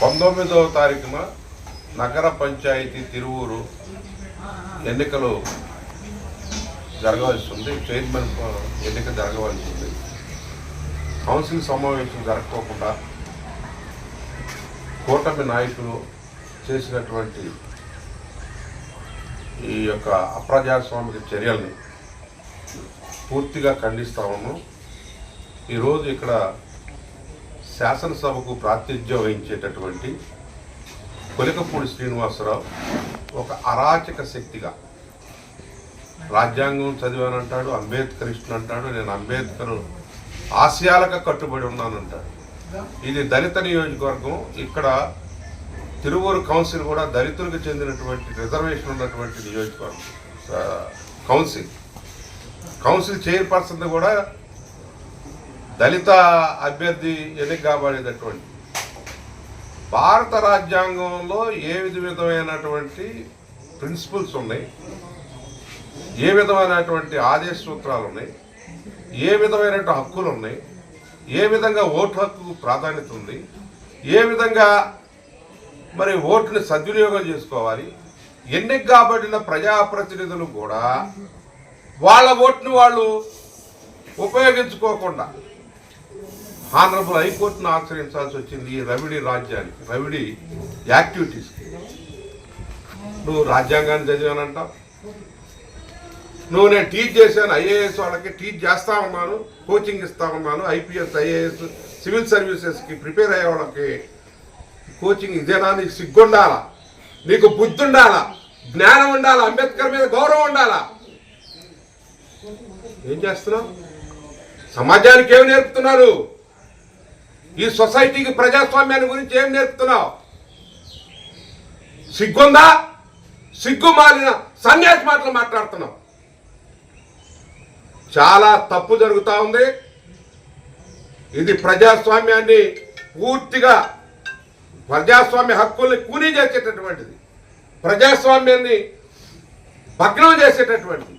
19వ తారీఖున నగర పంచాయతీ తిరువూరు ఎన్నికలు జరగవలసి ఉంది. చైర్మన్ ఎన్నిక జరగవలసి ఉంది. కౌన్సిల్ సమావేశం జరగకోకుండా కూటమి నాయకులు చేసినటువంటి ఈ యొక్క అప్రజాస్వామిక చర్యల్ని పూర్తిగా ఖండిస్తా ఉన్నాం. ఈరోజు ఇక్కడ శాసనసభకు ప్రాతినిధ్యం వహించేటటువంటి కొలికపూడి శ్రీనివాసరావు ఒక అరాచక శక్తిగా రాజ్యాంగం చదివానంటాడు, అంబేద్కరిస్ట్ అంటాడు, నేను అంబేద్కర్ ఆశయాలకు కట్టుబడి ఉన్నానంటాడు. ఇది దళిత నియోజకవర్గం. ఇక్కడ తిరువూరు కౌన్సిల్ కూడా దళితులకు చెందినటువంటి రిజర్వేషన్ ఉన్నటువంటి నియోజకవర్గం. కౌన్సిల్ చైర్పర్సన్ కూడా దళిత అభ్యర్థి ఎన్నిక కాబడేటటువంటి భారత రాజ్యాంగంలో ఏ విధమైనటువంటి ప్రిన్సిపల్స్ ఉన్నాయి, ఏ విధమైనటువంటి ఆదేశ సూత్రాలు ఉన్నాయి, ఏ విధమైనటువంటి హక్కులు ఉన్నాయి, ఏ విధంగా ఓటు హక్కు ప్రాధాన్యత ఉంది, ఏ విధంగా మరి ఓటుని సద్వినియోగం చేసుకోవాలి. ఎన్నిక కాబడిన ప్రజాప్రతినిధులు కూడా వాళ్ళ ఓటుని వాళ్ళు ఉపయోగించుకోకుండా హానరబుల్ హైకోర్టును ఆశ్రయించాల్సి వచ్చింది. ఈ రవిడి రాజ్యానికి, రవిడి యాక్టివిటీస్కి. నువ్వు రాజ్యాంగాన్ని చదివానంటావు, నువ్వు నేను టీచ్ చేశాను, ఐఏఎస్ వాళ్ళకి టీచ్ చేస్తా ఉన్నాను, కోచింగ్ ఇస్తా ఉన్నాను, ఐపీఎస్ ఐఏఎస్ సివిల్ సర్వీసెస్కి ప్రిపేర్ అయ్యే వాళ్ళకి కోచింగ్. ఇదేనా? నీకు సిగ్గుండాలా, నీకు బుద్ధి ఉండాలా, జ్ఞానం ఉండాలా, అంబేద్కర్ మీద గౌరవం ఉండాలా? ఏం చేస్తున్నావు? సమాజానికి ఏమి నేర్పుతున్నారు? ఈ సొసైటీకి ప్రజాస్వామ్యాన్ని గురించి ఏం నేర్పుతున్నావు? సిగ్గుందా? సిగ్గు మాలిన సన్యాసి మాటలు మాట్లాడుతున్నావు. చాలా తప్పు జరుగుతూ ఉంది. ఇది ప్రజాస్వామ్యాన్ని పూర్తిగా, ప్రజాస్వామ్య హక్కుల్ని కూనీ చేసేటటువంటిది, ప్రజాస్వామ్యాన్ని భగ్నం చేసేటటువంటిది.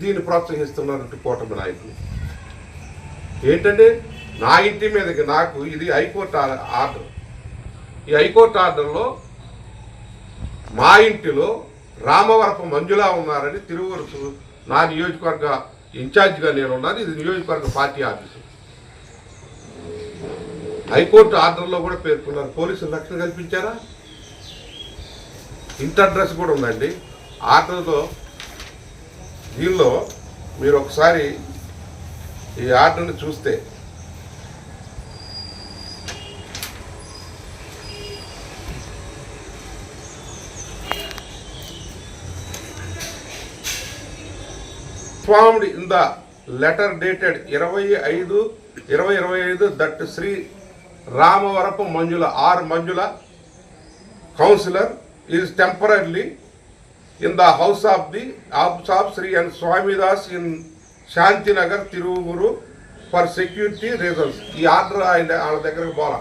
దీన్ని ప్రోత్సహిస్తున్నారు కూటమి నాయకులు. ఏంటంటే నా ఇంటి మీదకి నాకు ఇది హైకోర్టు ఆర్డర్. ఈ హైకోర్టు ఆర్డర్లో మా ఇంటిలో రామవరపు మంజులా ఉన్నారని తిరువూరు నా నియోజకవర్గ ఇన్ఛార్జిగా నేను ఉన్నాను. ఇది నియోజకవర్గ పార్టీ ఆఫీసు. హైకోర్టు ఆర్డర్లో కూడా పేర్కొన్నారు. పోలీసులు రక్షణ కల్పించారా? ఇంటి అడ్రస్ కూడా ఉందండి ఆర్డర్లో. దీనిలో మీరు ఒకసారి ఈ ఆర్డర్ని చూస్తే informed in the letter dated 25/20/25 that Sri Ramavarapu Manjula R. Manjula, councillor, is temporarily in the house of Sri N. Swamidas in Shantinagar, Tiruvuru, for security reasons. ఈ ఆర్డర్ వాళ్ళ దగ్గరకు పోలా.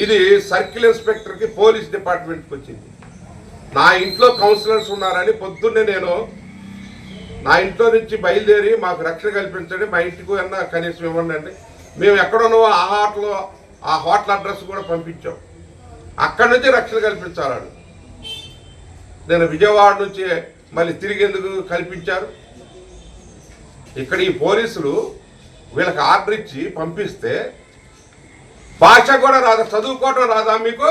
ఇది సర్కిల్ ఇన్స్పెక్టర్కి పోలీస్ డిపార్ట్మెంట్కి వచ్చింది. నా ఇంట్లో కౌన్సిలర్స్ ఉన్నారని పొద్దున్నే నేను నా ఇంట్లో నుంచి బయలుదేరి మాకు రక్షణ కల్పించండి, మా ఇంటికి అన్నా కనీసం ఇవ్వండి అండి. మేము ఎక్కడున్నావో ఆ హోటల్ అడ్రస్ కూడా పంపించాం. అక్కడి నుంచి రక్షణ కల్పించాలని నేను విజయవాడ నుంచి మళ్ళీ తిరిగి ఎందుకు కల్పించారు? ఇక్కడ ఈ పోలీసులు వీళ్ళకి ఆర్డర్ ఇచ్చి పంపిస్తే భాష కూడా రాదా, చదువుకోవటం రాదా మీకు?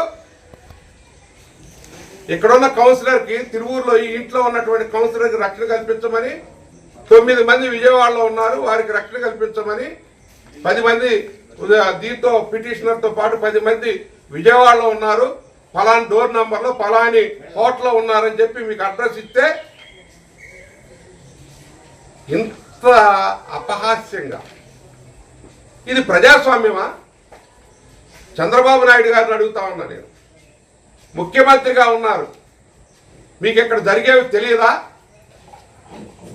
ఇక్కడున్న కౌన్సిలర్కి తిరువూరులో ఈ ఇంట్లో ఉన్నటువంటి కౌన్సిలర్కి రక్షణ కల్పించమని 9 మంది విజయవాడలో ఉన్నారు, వారికి రక్షణ కల్పించమని 10 మంది దీంతో పిటిషనర్తో పాటు 10 మంది విజయవాడలో ఉన్నారు, ఫలాని డోర్ నంబర్లో ఫలాని హోటల్లో ఉన్నారని చెప్పి మీకు అడ్రస్ ఇస్తే ఇంత అపహాస్యంగా ఇది ప్రజాస్వామ్యమా? చంద్రబాబు నాయుడు గారిని అడుగుతా ఉన్నా నేను. ముఖ్యమంత్రిగా ఉన్నారు, మీకు ఇక్కడ జరిగేవి తెలియదా?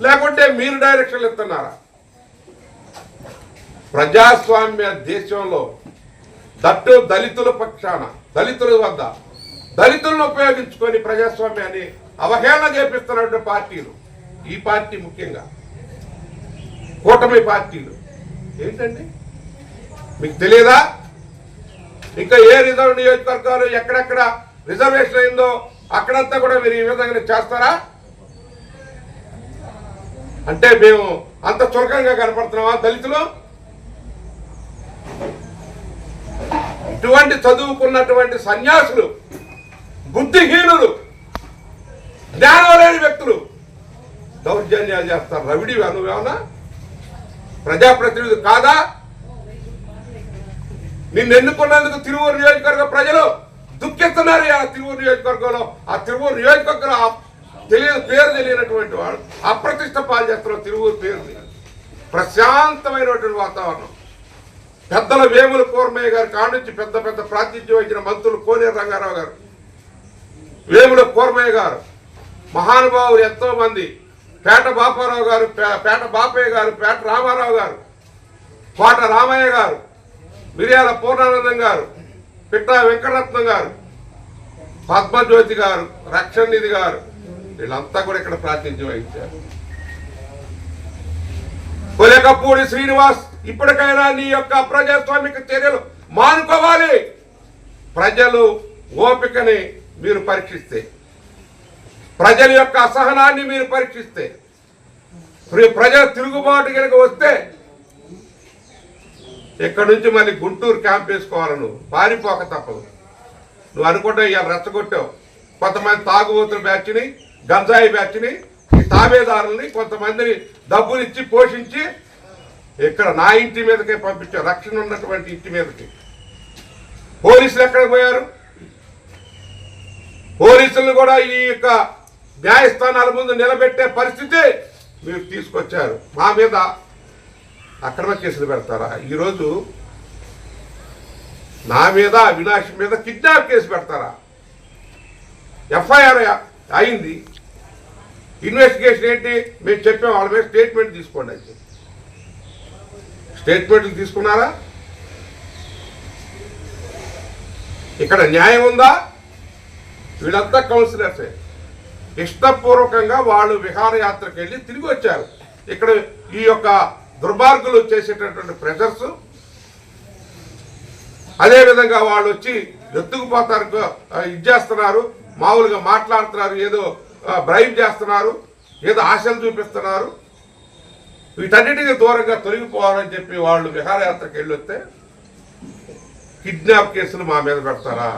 లేకుంటే మీరు డైరెక్షన్లు ఇస్తున్నారా? ప్రజాస్వామ్య దేశంలో దట్టు దళితుల పక్షాన, దళితుల వద్ద దళితులను ఉపయోగించుకొని ప్రజాస్వామ్యాన్ని అవహేళన చేపిస్తున్నటువంటి పార్టీలు, ఈ పార్టీ ముఖ్యంగా కూటమి పార్టీలు ఏంటండి మీకు తెలియదా? ఇంకా ఏ రిజర్వ్ నియోజకవర్గాలు ఎక్కడెక్కడ రిజర్వేషన్ అయిందో అక్కడంతా కూడా మీరు ఈ విధంగా చేస్తారా? అంటే మేము అంత చులకంగా కనపడుతున్నామా దళితులు? ఇటువంటి చదువుకున్నటువంటి సన్యాసులు, బుద్ధిహీనులు, జ్ఞానం లేని వ్యక్తులు దౌర్జన్యాలు చేస్తారు. రవిడి నువ్వేమన్నా ప్రజాప్రతినిధి కాదా? నిన్ను ఎన్నుకున్నందుకు తిరువూరు నియోజకవర్గ ప్రజలు దుఃఖిస్తున్నారు. ఆ తిరువూరు నియోజకవర్గంలో ఆ తిరువూరు నియోజకవర్గంలో పేరు తెలియనటువంటి వాడు అప్రతిష్ట పాలు చేస్తున్నారు. తిరువూరు పేరుని ప్రశాంతమైనటువంటి వాతావరణం. పెద్దల వేముల కూర్మయ్య గారి కాడి నుంచి పెద్ద పెద్ద ప్రాతినిధ్యం వహించిన మంత్రులు కోనేరు రంగారావు గారు, వేముల కూర్మయ్య గారు, మహానుభావులు ఎంతో మంది, పేట బాపారావు గారు, పేట బాపయ్య గారు, పేట రామారావు గారు, కోట రామయ్య గారు, మిర్యాల పూర్ణానందం గారు, పిట్టా వెంకటరత్నం గారు, పద్మజ్యోతి గారు, రక్షణ నిధి గారు, వీళ్ళంతా కూడా ఇక్కడ ప్రాతినిధ్యం వహించారు. కొలకపూడి శ్రీనివాస్, ఇప్పటికైనా నీ యొక్క ప్రజాస్వామిక చర్యలు మానుకోవాలి. ప్రజలు ఓపికని మీరు పరీక్షిస్తే, ప్రజల యొక్క అసహనాన్ని మీరు పరీక్షిస్తే, ప్రజల తిరుగుబాటు కనుక వస్తే ఇక్కడ నుంచి మళ్ళీ గుంటూరు క్యాంప్ వేసుకోవాలి. నువ్వు పారిపోక తప్పదు. నువ్వు అనుకుంటే ఇవాళ రెచ్చగొట్టావు. కొంతమంది తాగుబోతుల బ్యాచ్ని, గంజాయి బ్యాచ్ని, ఈ తాబేదారుల్ని కొంతమందిని డబ్బులు ఇచ్చి పోషించి ఇక్కడ నా ఇంటి మీదకే పంపించారు. రక్షణ ఉన్నటువంటి ఇంటి మీదకి. పోలీసులు ఎక్కడికి పోయారు? పోలీసులను కూడా ఈ యొక్క న్యాయస్థానాల ముందు నిలబెట్టే పరిస్థితి మీరు తీసుకొచ్చారు. మా మీద అక్రమ కేసులు పెడతారా? ఈరోజు నా మీద, అవినాష్ మీద కిడ్నాప్ కేసు పెడతారా? ఎఫ్ఐఆర్ అయింది. ఇన్వెస్టిగేషన్ ఏంటి? మేము చెప్పాం వాళ్ళ మీద స్టేట్మెంట్ తీసుకోండి అని చెప్పి. స్టేట్మెంట్లు తీసుకున్నారా? ఇక్కడ న్యాయం ఉందా? వీళ్ళంతా కౌన్సిలర్సే. ఇష్టపూర్వకంగా వాళ్ళు విహారయాత్రకు వెళ్ళి తిరిగి వచ్చారు. ఇక్కడ ఈ యొక్క దుర్మార్గులు చేసేటటువంటి ప్రెషర్స్, అదేవిధంగా వాళ్ళు వచ్చి ఎత్తుకుపోతారు, ఇది చేస్తున్నారు, మామూలుగా మాట్లాడుతున్నారు, ఏదో బ్రైబ్ చేస్తున్నారు, ఏదో ఆశలు చూపిస్తున్నారు. వీటన్నిటికీ దూరంగా తొలగిపోవాలని చెప్పి వాళ్ళు విహారయాత్రకు వెళ్ళి వస్తే కిడ్నాప్ కేసులు మా మీద పెడతారా?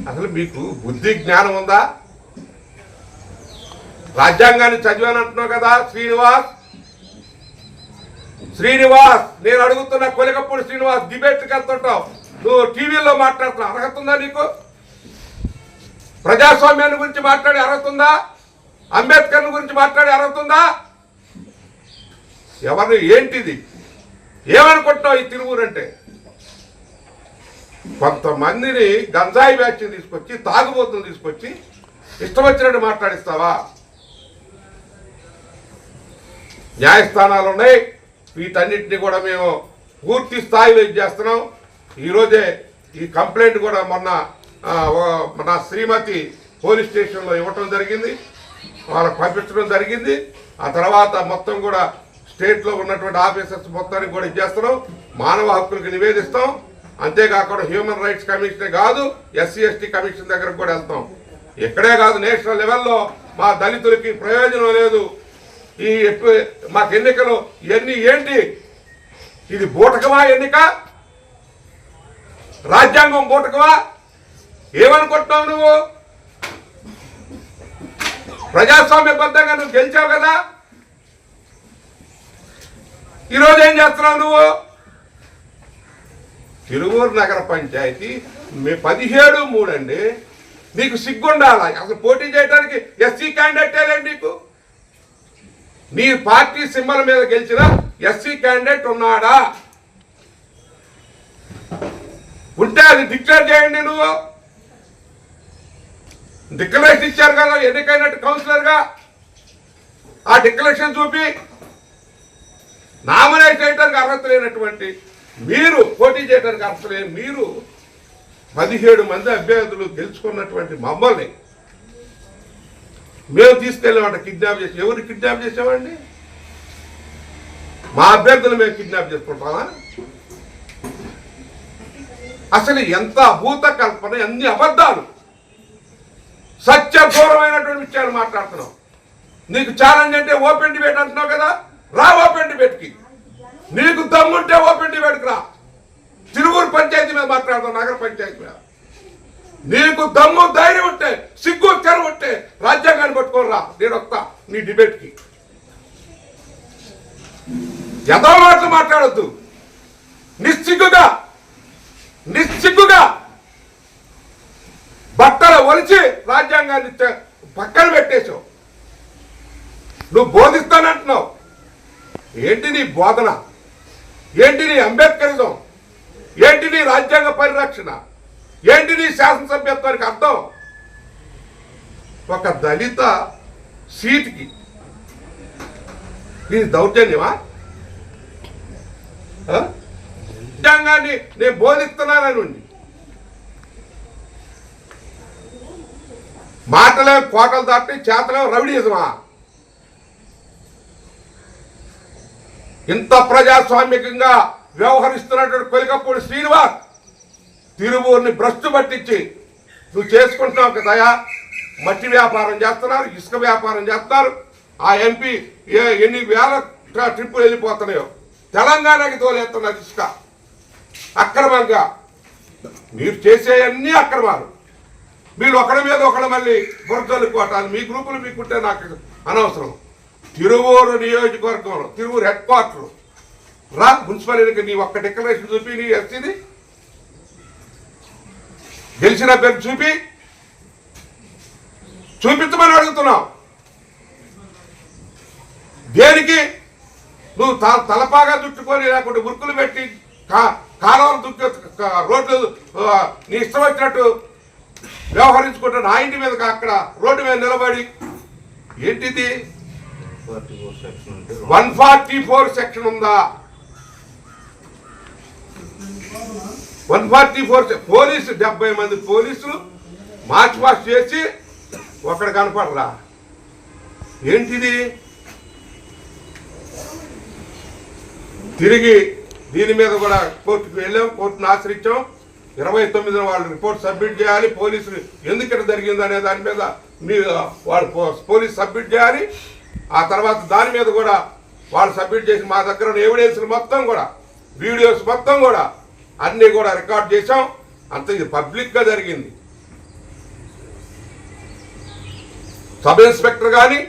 అసలు మీకు బుద్ధి జ్ఞానం ఉందా? రాజ్యాంగాన్ని చదివానంటున్నావు కదా శ్రీనివాస్, నేను అడుగుతున్న కొలకపూడి శ్రీనివాస్, డిబేట్కి వెళ్తుంటావు, నువ్వు టీవీలో మాట్లాడుతున్నావు, అర్హత ఉందా నీకు? ప్రజాస్వామ్యాన్ని గురించి మాట్లాడే అర్హత ఉందా? అంబేద్కర్ గురించి మాట్లాడే అర్హత ఉందా? ఎవరిని ఏంటిది? ఏమనుకుంటున్నావు? ఈ తిరువూరు అంటే కొంతమందిని గంజాయి బ్యాచ్ని తీసుకొచ్చి, తాగుబోతులు తీసుకొచ్చి ఇష్టం వచ్చినట్టు మాట్లాడిస్తావా? న్యాయస్థానాలు ఉన్నాయి. వీటన్నిటిని కూడా మేము పూర్తి స్థాయిలో ఇది చేస్తున్నాం. ఈరోజే ఈ కంప్లైంట్ కూడా మొన్న మన శ్రీమతి పోలీస్ స్టేషన్లో ఇవ్వటం జరిగింది, వాళ్ళకి పంపించడం జరిగింది. ఆ తర్వాత మొత్తం కూడా స్టేట్లో ఉన్నటువంటి ఆఫీసర్స్ మొత్తానికి కూడా ఇచ్చేస్తున్నాం. మానవ హక్కులకు నివేదిస్తాం. అంతేకాకుండా హ్యూమన్ రైట్స్ కమిషనే కాదు, ఎస్సీ ఎస్టీ కమిషన్ దగ్గరకు కూడా వెళ్తాం. ఇక్కడే కాదు, నేషనల్ లెవెల్లో మా దళితులకి ప్రయోజనం లేదు. ఈ మాకు ఎన్నికలు ఇవన్నీ ఏంటి? ఇది బూటకమా ఎన్నిక? రాజ్యాంగం బూటకమా? ఏమనుకుంటున్నావు నువ్వు? ప్రజాస్వామ్యబద్ధంగా నువ్వు గెలిచావు కదా, ఈరోజు ఏం చేస్తున్నావు నువ్వు? తిరువూరు నగర పంచాయతీ 17-3 అండి. నీకు సిగ్గుండాలా? అసలు పోటీ చేయడానికి ఎస్సీ క్యాండిడేటే లేదు నీకు. నీ పార్టీ సింబల్ మీద గెలిచిన ఎస్సీ క్యాండిడేట్ ఉన్నాడా? ఉంటే అది డిక్లేర్ చేయండి. నువ్వు డిక్లరేషన్ ఇచ్చారు కదా ఎన్నికైనట్టు కౌన్సిలర్గా, ఆ డిక్లరేషన్ చూపి నామినేట్ చేయడానికి అర్హత లేనటువంటి మీరు, పోటీ చేయడానికి అర్హత లేని మీరు 17 మంది అభ్యర్థులు గెలుచుకున్నటువంటి మమ్మల్ని మేము తీసుకెళ్ళామంట కిడ్నాప్ చేసి. ఎవరు కిడ్నాప్ చేసామండి? మా అభ్యర్థులు మేము కిడ్నాప్ చేసుకుంటామా? అసలు ఎంత అభూత కల్పన, అన్ని అబద్ధాలు, సత్యదూరమైనటువంటి విషయాలు మాట్లాడుతున్నావు. నీకు ఛాలెంజ్ అంటే ఓపెన్ డిబేట్ అంటున్నావు కదా, రా ఓపెన్ డిబేట్కి. నీకు దమ్ముంటే ఓపెన్ డిబేట్కి రా. తిరువూరు పంచాయతీ మీద మాట్లాడతావు, నగర పంచాయతీ మీద. నీకు దమ్ము ధైర్యం ఉంటే, సిగ్గు తెర ఉంటే రాజ్యాంగాన్ని పట్టుకొని రా, నేను వస్తా నీ డిబేట్కి. ఎంతో మాటలు మాట్లాడొద్దు. నిస్సిగ్గుగా బట్టలు ఒలిచి రాజ్యాంగాన్ని పక్కన పెట్టేశావు. నువ్వు బోధిస్తానంటున్నావు. ఏంటి నీ బోధన? ఏంటి నీ అంబేద్కరిజం? ఏంటి నీ రాజ్యాంగ పరిరక్షణ? ఏంటి నీ శాసనసభ్యత్వానికి అర్థం? ఒక దళిత సీటుకి ఇది దౌర్జన్యమా? రాజ్యాంగాన్ని నేను బోధిస్తున్నానని ఉంది. మాటలే కోటలు దాటి చేతలే రౌడీజమా? ఇంత ప్రజాస్వామికంగా వ్యవహరిస్తున్నటువంటి కొలికపూడి శ్రీనివాస్ తిరువూరుని భ్రష్టు పట్టించి నువ్వు చేసుకుంటున్నావు కదయా. మట్టి వ్యాపారం చేస్తున్నారు, ఇసుక వ్యాపారం చేస్తున్నారు. ఆ ఎంపీ ఎన్ని వేల ట్రిప్పులు వెళ్ళిపోతున్నాయో తెలంగాణకి తోలేస్తున్నారు ఇసుక అక్రమంగా. మీరు చేసేవన్నీ అక్రమాలు. మీరు ఒకరి మీద ఒకరు మళ్ళీ బురదలుకోవటాలు మీ గ్రూపులు మీకుంటే నాకు అనవసరం. తిరువూరు నియోజకవర్గంలో తిరువూరు హెడ్ క్వార్టర్ రా, మున్సిపల్ ఎన్నిక నీ ఒక్క డిక్లరేషన్ చూపి, నీ ఎస్సీది గెలిచిన పేరు చూపించమని అడుగుతున్నావు. దేనికి? నువ్వు తలపాగా చుట్టుకొని లేకుంటే ఉరుకులు పెట్టి కాలువలు దుక్కి రోడ్లు నీ ఇష్టం వచ్చినట్టు వ్యవహరించుకుంటా నా ఇంటి మీద అక్కడ రోడ్డు మీద నిలబడి ఏంటిది? 144 సెక్షన్ ఉందా? 144 పోలీసు 70 మంది పోలీసులు మార్చ్ పాస్ చేసి ఒకడు కనపడరా? ఏంటిది? తిరిగి దీని మీద కూడా కోర్టుకు వెళ్ళాం, కోర్టును ఆశ్రయించాం. 29న వాళ్ళు రిపోర్ట్ సబ్మిట్ చేయాలి. పోలీసులు ఎందుకు జరిగింది అనే దాని మీద వాళ్ళు పోలీసు సబ్మిట్ చేయాలి. ఆ తర్వాత దాని మీద కూడా వాళ్ళు సబ్మిట్ చేసి మా దగ్గర ఉన్న ఎవిడెన్స్ మొత్తం కూడా, వీడియోస్ మొత్తం కూడా అన్నీ కూడా రికార్డ్ చేశాం. అంత ఇది పబ్లిక్గా జరిగింది. సబ్ ఇన్స్పెక్టర్ కానీ,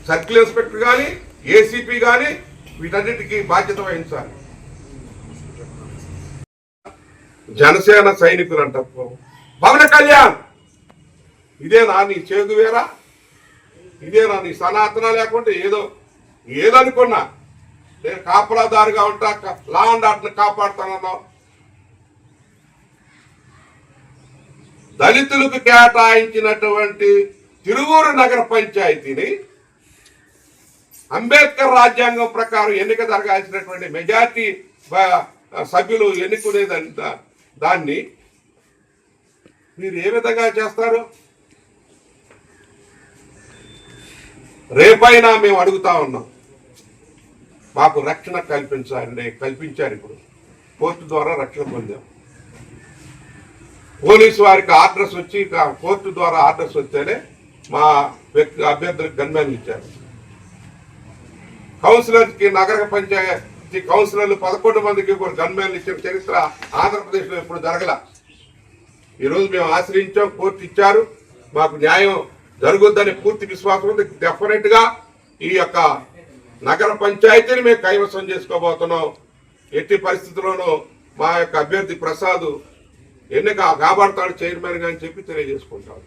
సర్కిల్ ఇన్స్పెక్టర్ కానీ, ఏసీపీ కానీ వీటన్నిటికీ బాధ్యత వహించాలి. జనసేన సైనికులు అంట పవన్ కళ్యాణ్, ఇదేనా నీ చేగువేరా? ఇదేనా నీ సనాతన? లేకుంటే ఏదనుకున్నా నేను కాపలాదారుగా ఉంటా, లా అండ్ ఆర్డర్ని కాపాడుతానన్నావు. దళితులకు కేటాయించినటువంటి తిరువూరు నగర పంచాయతీని అంబేద్కర్ రాజ్యాంగం ప్రకారం ఎన్నిక జరగాల్సినటువంటి మెజార్టీ సభ్యులు ఎన్నుకునేదని దాన్ని మీరు ఏ విధంగా చేస్తారు? రేపైనా మేము అడుగుతా ఉన్నాం, మాకు రక్షణ కల్పించారు. ఇప్పుడు కోర్టు ద్వారా రక్షణ పొందాం. పోలీసు వారికి ఆర్డర్స్ వచ్చి కోర్టు ద్వారా ఆర్డర్స్ వస్తేనే మా అభ్యర్థులకు గన్మ్యాన్లు ఇచ్చారు. కౌన్సిలర్కి నగర పంచాయతీ కౌన్సిలర్లు 11 మందికి కూడా గన్మ్యాన్లు ఇచ్చిన చరిత్ర ఆంధ్రప్రదేశ్లో ఎప్పుడు జరగల. ఈరోజు మేము ఆశ్రయించాం, కోర్టు ఇచ్చారు, మాకు న్యాయం జరుగుద్దని పూర్తి విశ్వాసం ఉంది. డెఫినెట్గా ఈ యొక్క నగర పంచాయతీని మేము కైవసం చేసుకోబోతున్నాం. ఎట్టి పరిస్థితుల్లోనూ మా యొక్క అభ్యర్థి ప్రసాద్ ఎన్నిక కాబడతాడు చైర్మన్ గా అని చెప్పి తెలియజేసుకుంటాం.